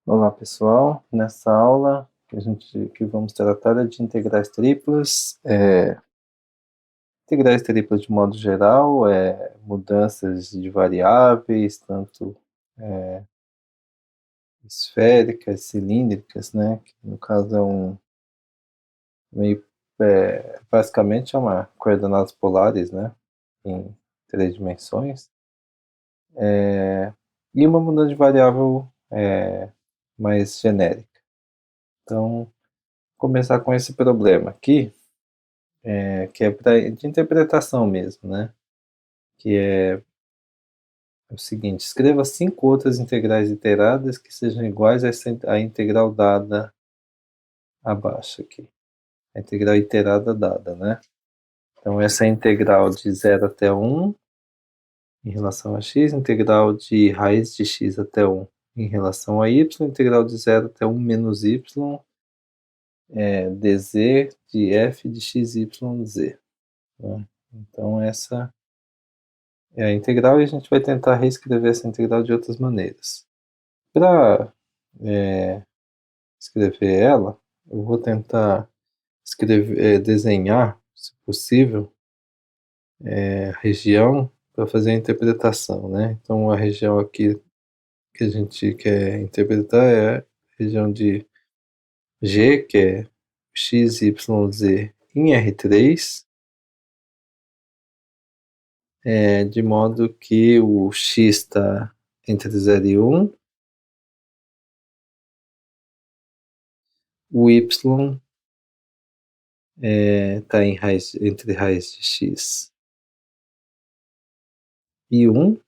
Olá pessoal, nessa aula que vamos tratar é de integrais triplas. Integrais triplas de modo geral, mudanças de variáveis, tanto esféricas, cilíndricas, né? Que no caso meio, basicamente é uma coordenadas polares, né? Em três dimensões. E uma mudança de variável mais genérica. Então, começar com esse problema aqui. Que é de interpretação mesmo, né? Que é o seguinte: escreva 5 outras integrais iteradas que sejam iguais à integral dada abaixo aqui. A integral iterada dada, né? Então, essa é a integral de 0 até 1 em relação a x, integral de raiz de x até 1 em relação a y, integral de 0 até 1 menos y, dz de f de x, y, z. Né? Então, essa é a integral e a gente vai tentar reescrever essa integral de outras maneiras. Para escrever ela, eu vou tentar desenhar, se possível, a região para fazer a interpretação, né? Então, a região aqui que a gente quer interpretar é a região de G, que é x, y, z em R3, de modo que o x está entre 0 e 1, o y está entre raiz de x e 1,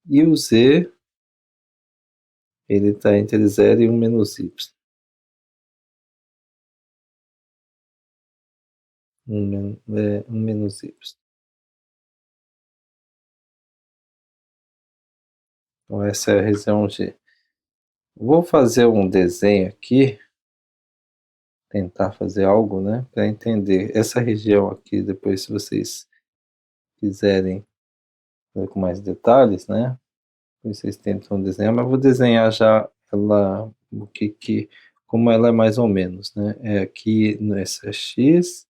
e o z ele está entre 0 e 1 menos y. 1 menos y. Então, essa é a região G. Vou fazer um desenho aqui, tentar fazer algo, né, para entender essa região aqui. Depois, se vocês quiserem ver com mais detalhes, né, vocês tentam desenhar, mas vou desenhar já ela, como ela é mais ou menos, né. Aqui nessa x,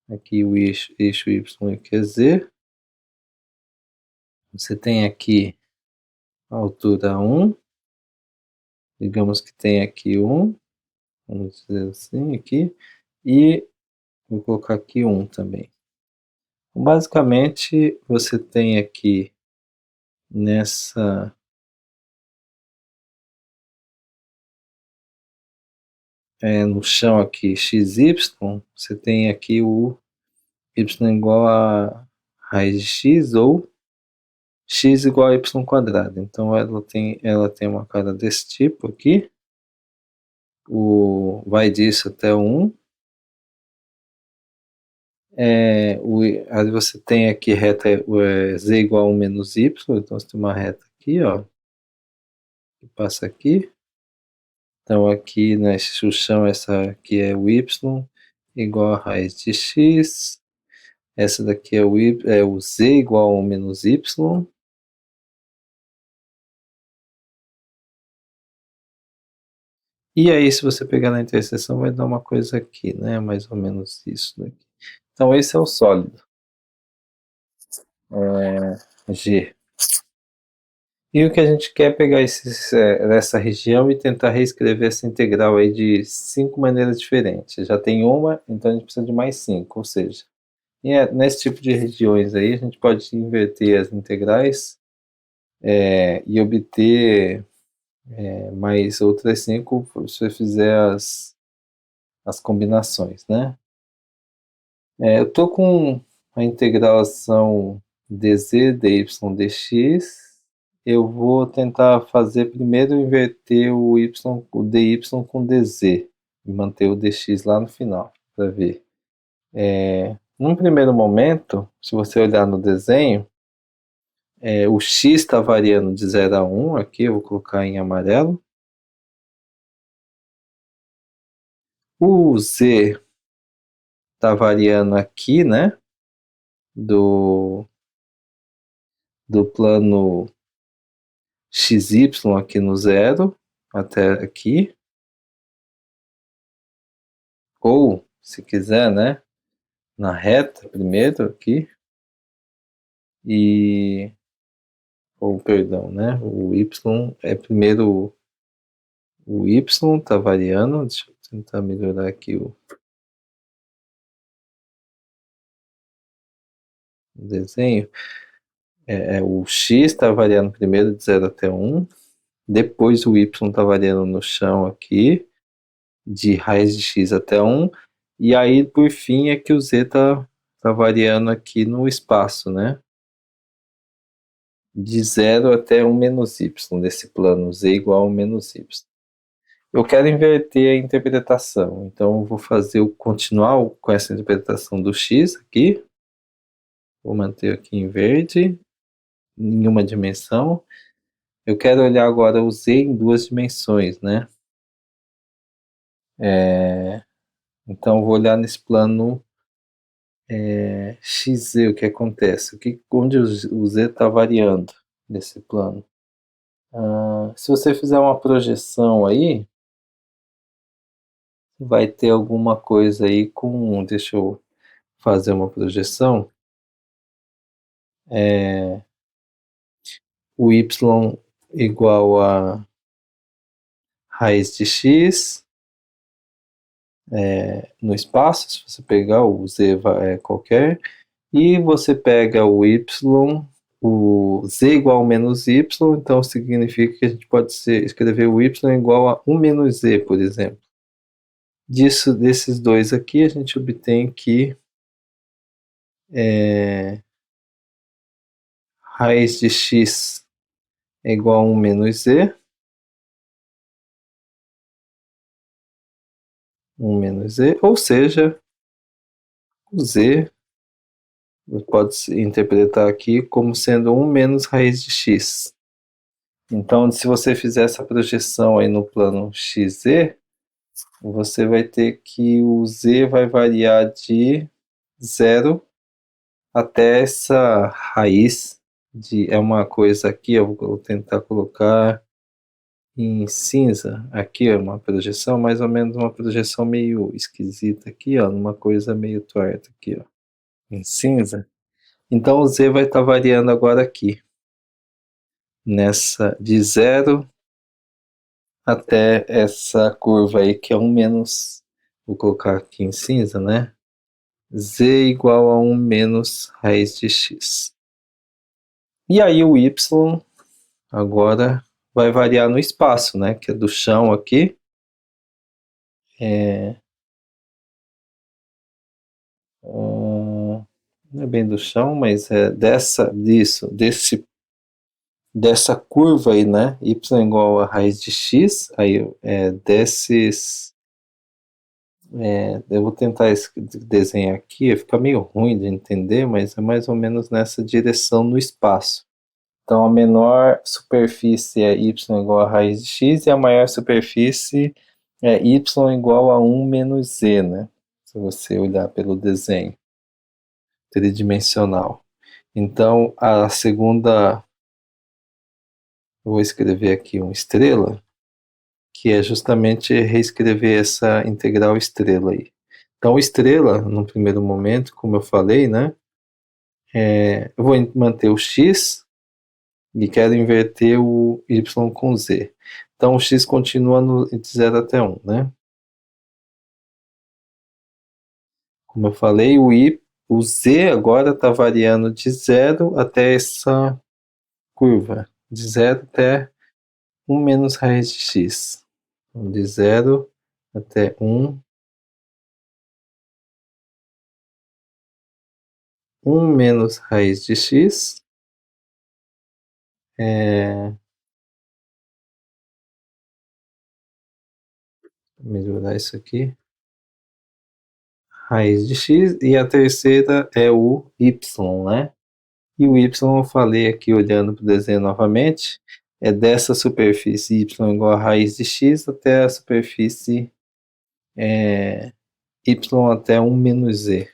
aqui o eixo y, aqui é z. Você tem aqui a altura 1, digamos que tem aqui 1, vamos dizer assim aqui, e vou colocar aqui 1 também. Basicamente, você tem aqui no chão aqui xy, você tem aqui o y igual a raiz de x ou x igual a y quadrado. Então, ela tem uma cara desse tipo aqui, vai disso até 1. Aí você tem aqui reta z igual a 1 menos y, então você tem uma reta aqui, ó, que passa aqui. Então aqui, né, o chão, essa aqui é o y igual a raiz de x, essa daqui é o z igual a 1 menos y, e aí se você pegar na interseção vai dar uma coisa aqui, né, mais ou menos isso daqui. Então esse é o sólido, G. E o que a gente quer é pegar essa região e tentar reescrever essa integral aí de 5 maneiras diferentes. Já tem uma, então a gente precisa de mais 5, ou seja, nesse tipo de regiões aí a gente pode inverter as integrais e obter mais outras 5 se você fizer as combinações, né? Eu estou com a integração dz, dy, dx. Eu vou tentar fazer primeiro inverter o dy com dz e manter o dx lá no final, para ver. Num primeiro momento, se você olhar no desenho, o x está variando de 0 a 1, aqui eu vou colocar em amarelo. O z está variando aqui, né, do plano xy aqui no 0, até aqui. Ou, se quiser, né, na reta primeiro aqui. Ou perdão, né, o y é primeiro, o y tá variando, deixa eu tentar melhorar aqui o desenho. O x está variando primeiro de 0 até 1, depois o y está variando no chão aqui, de raiz de x até 1, e aí por fim é que o z tá variando aqui no espaço, né? De 0 até 1 menos y, nesse plano z igual a 1 menos y. Eu quero inverter a interpretação, então eu vou continuar com essa interpretação do x aqui, vou manter aqui em verde, em uma dimensão. Eu quero olhar agora o z em duas dimensões, né? Então vou olhar nesse plano xz, o que acontece? Onde o z está variando nesse plano? Se você fizer uma projeção aí, vai ter alguma coisa aí com... Deixa eu fazer uma projeção. O y igual a raiz de x no espaço, se você pegar o z qualquer, e você pega o y, o z igual a menos y, então significa que a gente pode escrever o y igual a 1 menos z, por exemplo. Desses dois aqui, a gente obtém que raiz de x é igual a 1 menos z, 1 menos z, ou seja, o z pode se interpretar aqui como sendo 1 menos raiz de x. Então, se você fizer essa projeção aí no plano xz, você vai ter que o z vai variar de 0 até essa raiz é uma coisa aqui, eu vou tentar colocar em cinza, aqui é uma projeção, mais ou menos uma projeção meio esquisita aqui, ó, numa coisa meio torta aqui, ó, em cinza. Então o z vai estar variando agora aqui, de 0 até essa curva aí que é 1 menos, vou colocar aqui em cinza, né? Z igual a 1 menos raiz de x. E aí o y agora vai variar no espaço, né? Que é do chão aqui. Não é bem do chão, mas é dessa curva aí, né? Y igual a raiz de x, aí eu vou tentar desenhar aqui, fica meio ruim de entender, mas é mais ou menos nessa direção no espaço. Então a menor superfície é y igual a raiz de x e a maior superfície é y igual a 1 menos z, né? Se você olhar pelo desenho tridimensional. Então a segunda, eu vou escrever aqui uma estrela, que é justamente reescrever essa integral estrela aí. Então estrela, no primeiro momento, como eu falei, né? Eu vou manter o x e quero inverter o y com z. Então o x continua de 0 até 1, né? Como eu falei, o z agora está variando de 0 até essa curva, de 0 até 1 menos raiz de x. Então, de 0 até 1 menos raiz de x, melhorar isso aqui, raiz de x, e a terceira é o y, né? E o y eu falei aqui, olhando para o desenho novamente, é dessa superfície y igual a raiz de x até a superfície y até 1 menos z.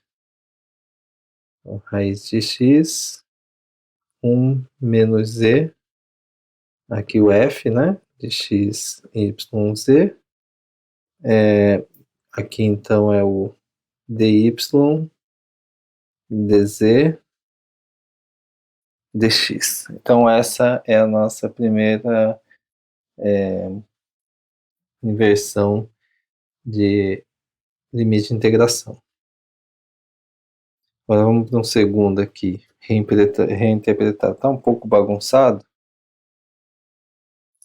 Então, raiz de x, 1 menos z, aqui o f, né? de x, y, z. Aqui então é o dy, dz, dx. Então essa é a nossa primeira inversão de limite de integração. Agora vamos para um segundo aqui, reinterpretar. Está um pouco bagunçado.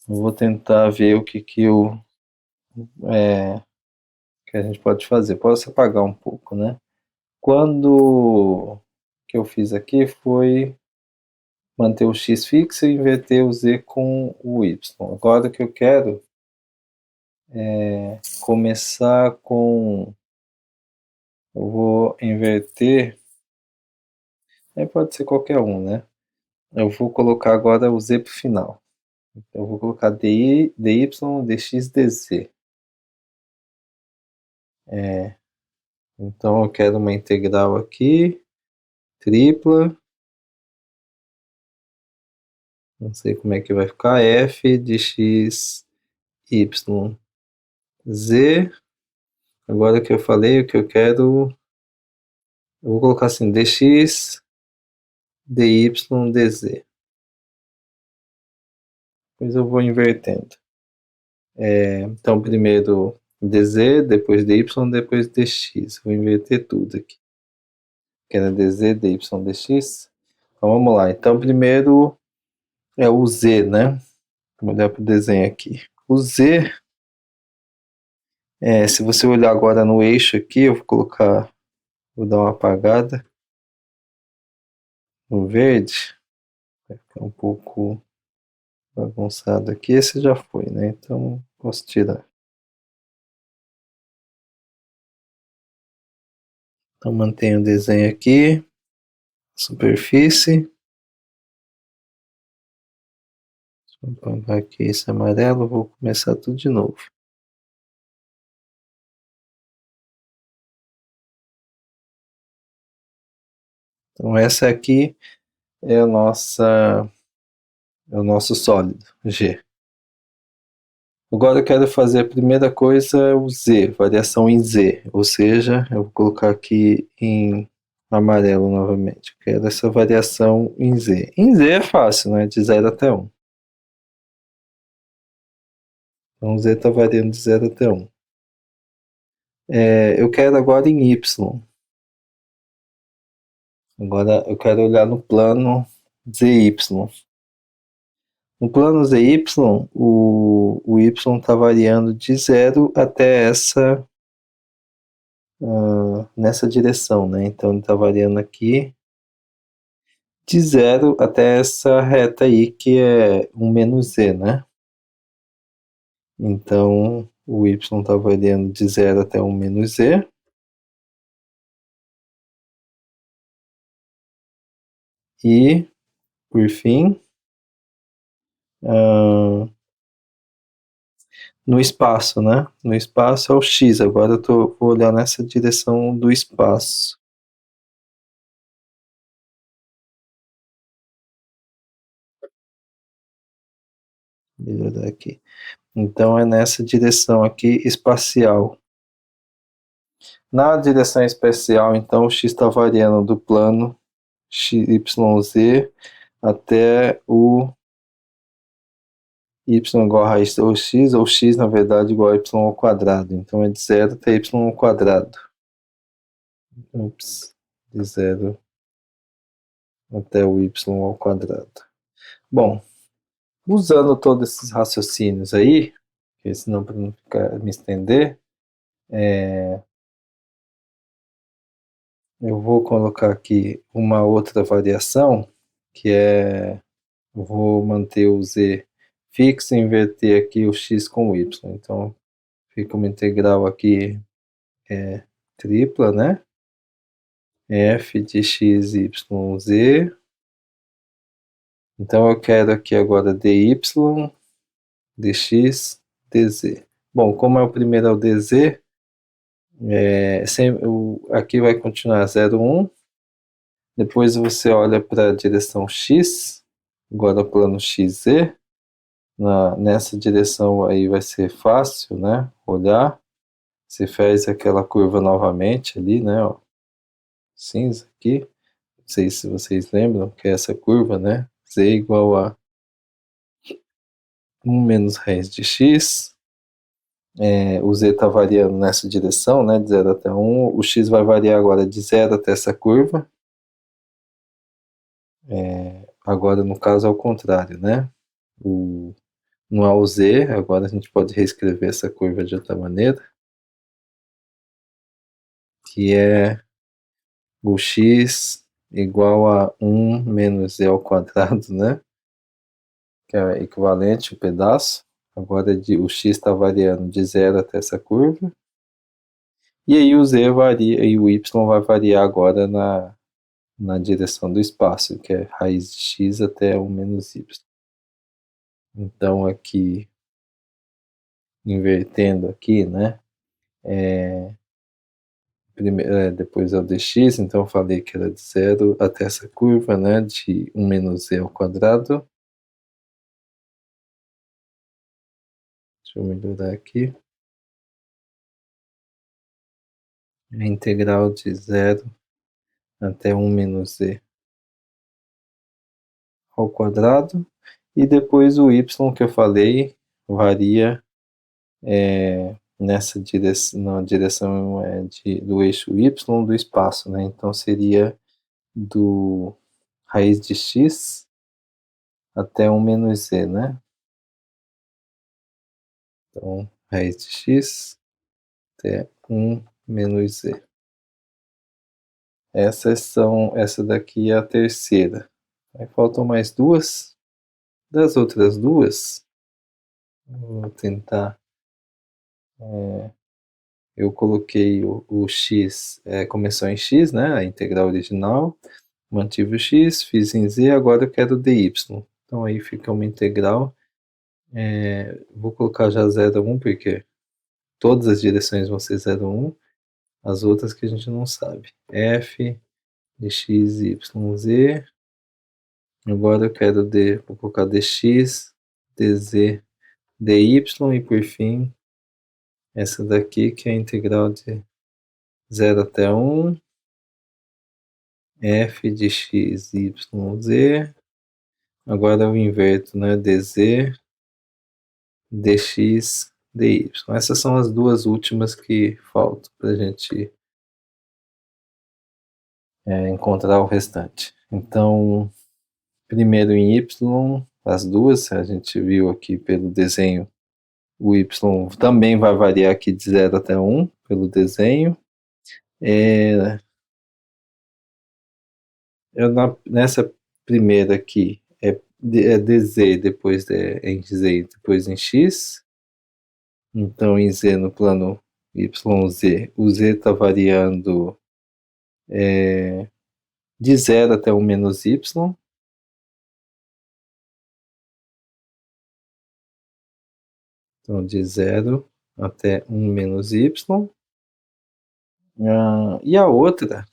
Eu vou tentar ver o que a gente pode fazer. Posso apagar um pouco, né? Quando que eu fiz aqui foi manter o x fixo e inverter o z com o y. Agora que eu quero começar com... Eu vou inverter... Aí pode ser qualquer um, né? Eu vou colocar agora o z para o final. Então, eu vou colocar dy, dx, dz. Então eu quero uma integral aqui, tripla. Não sei como é que vai ficar. F de x, y, z. Agora que eu falei, o que eu quero... Eu vou colocar assim, dx, dy, dz. Depois eu vou invertendo. Então, primeiro dz, depois dy, depois dx. Vou inverter tudo aqui. Que era dz, dy, dx. Então, vamos lá. Então, primeiro é o z, né? Vamos olhar para o desenho aqui. O z, se você olhar agora no eixo aqui, eu vou colocar... Vou dar uma apagada no verde. Vai ficar um pouco bagunçado aqui. Esse já foi, né? Então, posso tirar. Então, mantenho o desenho aqui. Superfície. Vou apagar aqui esse amarelo. Vou começar tudo de novo. Então, essa aqui é o nosso sólido, G. Agora eu quero fazer a primeira coisa, o Z, variação em Z. Ou seja, eu vou colocar aqui em amarelo novamente. Eu quero essa variação em Z. Em Z é fácil, né? De 0 até 1. Então Z está variando de 0 até 1. Eu quero agora em Y. Agora eu quero olhar no plano ZY. No plano ZY, o Y está variando de 0 até nessa direção, né? Então ele está variando aqui de 0 até essa reta aí, que é 1 menos z, né? Então o y está variando de 0 até 1 menos z. E, por fim, no espaço, né? No espaço é o x. Agora eu vou olhar nessa direção do espaço. Vou melhorar aqui. Então é nessa direção aqui, espacial. Na direção espacial, então, o x está variando do plano YZ até o y igual a raiz ou x, na verdade, igual a y ao quadrado. Então, é de 0 até y ao quadrado. De 0 até o y ao quadrado. Bom, usando todos esses raciocínios aí, porque senão para não me estender, eu vou colocar aqui uma outra variação, que é, vou manter o z fixo e inverter aqui o x com o y. Então, fica uma integral aqui tripla, né? F de x, y, z. Então, eu quero aqui agora dy, dx, dz. Bom, como é o primeiro é o dz, aqui vai continuar 0, 1. Depois você olha para a direção x, agora plano xz. nessa direção aí vai ser fácil, né, olhar. Você faz aquela curva novamente ali, né, ó, cinza aqui. Não sei se vocês lembram que é essa curva, né, z igual a 1 menos raiz de x. O z está variando nessa direção, né, de 0 até 1. O x vai variar agora de 0 até essa curva. Agora, no caso, é o contrário, né? No A ao Z, agora a gente pode reescrever essa curva de outra maneira, que é o x igual a 1 menos z ao quadrado, né? Que é equivalente ao pedaço. Agora o x está variando de 0 até essa curva. E aí o z varia, e o y vai variar agora na direção do espaço, que é raiz de x até 1 menos y. Então aqui, invertendo aqui, né? Depois é o dx, então eu falei que era de 0 até essa curva, né? De 1 menos z ao quadrado. Deixa eu melhorar aqui. A integral de 0 até 1 menos z ao quadrado. E depois o y que eu falei varia nessa direção, na direção do eixo y do espaço, né? Então seria do raiz de x até 1 menos z, né? Então, raiz de x até 1 menos z. Essa daqui é a terceira. Aí faltam mais duas. Das outras duas, vou tentar. Eu coloquei o x, começou em x, né? A integral original. Mantive o x, fiz em z, agora eu quero dy. Então aí fica uma integral. Vou colocar já 0 a 1, porque todas as direções vão ser 0 a 1. As outras que a gente não sabe. F de x, y, z. Agora eu quero vou colocar dx, dz, dy, e por fim, essa daqui que é a integral de 0 até 1, f de x, y, z. Agora eu inverto, né, dz, dx, dy. Essas são as duas últimas que faltam para a gente encontrar o restante. Então, primeiro em y, as duas, a gente viu aqui pelo desenho, o y também vai variar aqui de 0 até 1, pelo desenho. Nessa primeira aqui, é dz, depois em z, depois em x. Então, em z, no plano yz, o z está variando de 0 até 1 menos y. Então, de 0 até 1 menos y. E a outra,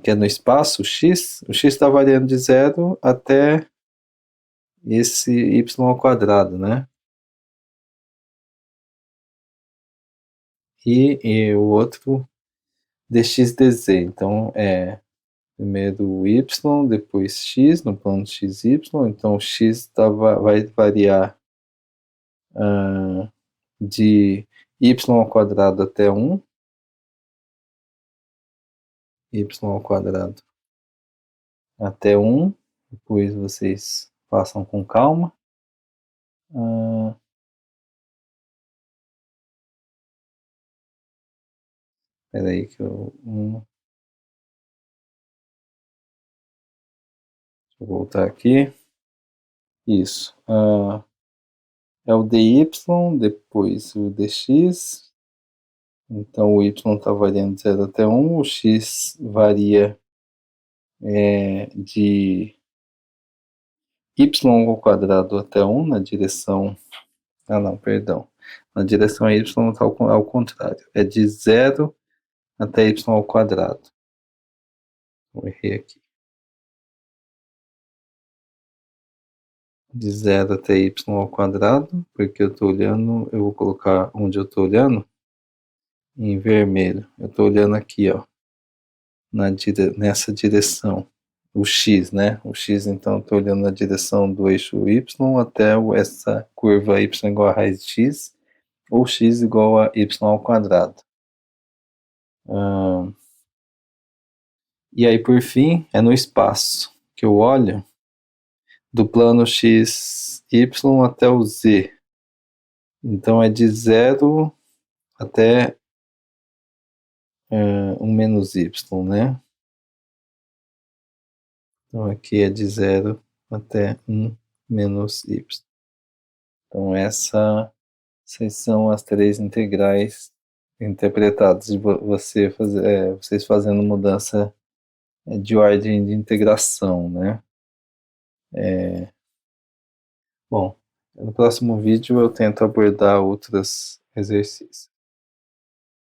que é no espaço, o x está variando de 0 até esse y ao quadrado, né? E o outro dx dz. Então, primeiro y, depois x, no plano xy. Então, o x vai variar de y ao quadrado até 1. Y ao quadrado até 1. Depois vocês façam com calma. Espera aí que eu... Deixa eu voltar aqui. Isso. É o dy, depois o dx. Então o y está variando de 0 até 1. O x varia de y ao quadrado até 1 na direção... Ah, não, perdão. Na direção y está ao contrário. É de 0 até y ao quadrado. Eu errei aqui. de 0 até y ao quadrado, porque eu estou olhando, eu vou colocar onde eu estou olhando em vermelho. Eu estou olhando aqui, ó, nessa direção, o x, né? O x, então, eu estou olhando na direção do eixo y até essa curva y igual a raiz de x, ou x igual a y ao quadrado. E aí, por fim, é no espaço que eu olho do plano x, y até o z. Então, é de 0 até 1 menos y, né? Então, aqui é de 0 até 1 menos y. Então, essas são as 3 integrais interpretadas de vocês fazendo mudança de ordem de integração, né? Bom, no próximo vídeo eu tento abordar outros exercícios.